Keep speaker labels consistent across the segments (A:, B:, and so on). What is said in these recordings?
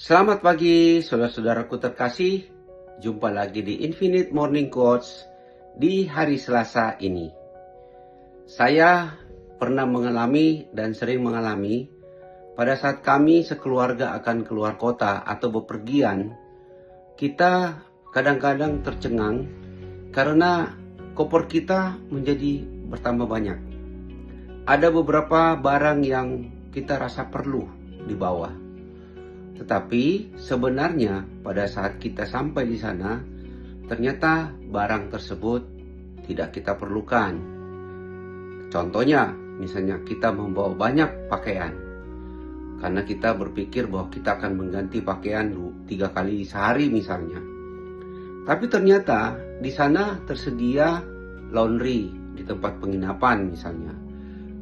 A: Selamat pagi, saudara-saudaraku terkasih. Jumpa lagi di Infinite Morning Quotes di hari Selasa ini. Saya pernah mengalami dan sering mengalami pada saat kami sekeluarga akan keluar kota atau bepergian, kita kadang-kadang tercengang karena koper kita menjadi bertambah banyak. Ada beberapa barang yang kita rasa perlu dibawa. Tetapi sebenarnya pada saat kita sampai di sana, ternyata barang tersebut tidak kita perlukan. Contohnya, misalnya kita membawa banyak pakaian. Karena kita berpikir bahwa kita akan mengganti pakaian 3 kali sehari misalnya. Tapi ternyata di sana tersedia laundry di tempat penginapan misalnya.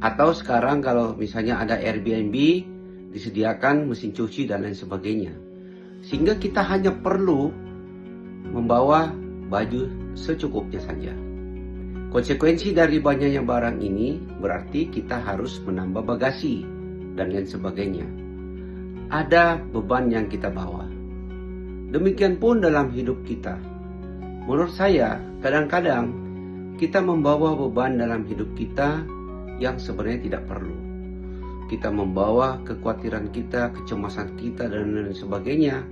A: Atau sekarang kalau misalnya ada Airbnb, disediakan mesin cuci dan lain sebagainya. Sehingga kita hanya perlu membawa baju secukupnya saja. Konsekuensi dari banyaknya barang ini berarti kita harus menambah bagasi dan lain sebagainya. Ada beban yang kita bawa. Demikian pun dalam hidup kita. Menurut saya, kadang-kadang kita membawa beban dalam hidup kita yang sebenarnya tidak perlu. Kita membawa kekhawatiran kita, kecemasan kita, dan lain sebagainya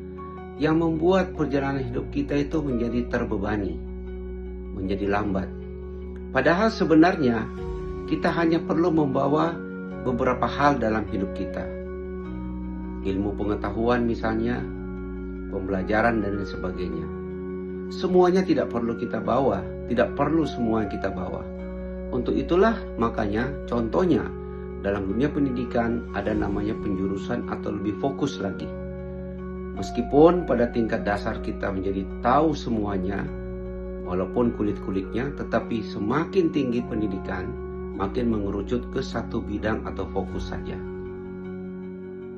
A: yang membuat perjalanan hidup kita itu menjadi terbebani, menjadi lambat. Padahal sebenarnya kita hanya perlu membawa beberapa hal dalam hidup kita. Ilmu pengetahuan misalnya, pembelajaran dan lain sebagainya. Semuanya tidak perlu kita bawa, tidak perlu semua yang kita bawa. Untuk itulah makanya contohnya, dalam dunia pendidikan ada namanya penjurusan atau lebih fokus lagi. Meskipun pada tingkat dasar kita menjadi tahu semuanya, walaupun kulit-kulitnya, tetapi semakin tinggi pendidikan, makin mengerucut ke satu bidang atau fokus saja.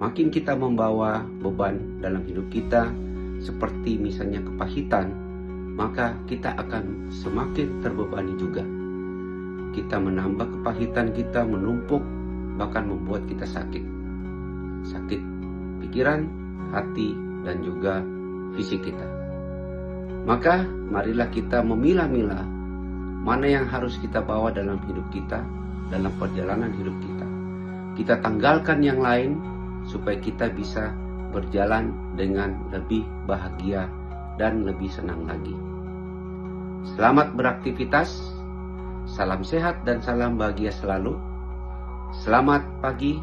A: Makin kita membawa beban dalam hidup kita, seperti misalnya kepahitan, maka kita akan semakin terbebani juga. Kita menambah kepahitan kita, menumpuk, bahkan membuat kita sakit pikiran, hati, dan juga fisik kita. Maka marilah kita memilah-milah mana yang harus kita bawa dalam hidup kita, dalam perjalanan hidup kita. Kita tanggalkan yang lain supaya kita bisa berjalan dengan lebih bahagia dan lebih senang lagi. Selamat beraktivitas, salam sehat dan salam bahagia selalu. Selamat pagi,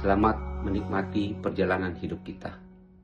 A: selamat menikmati perjalanan hidup kita.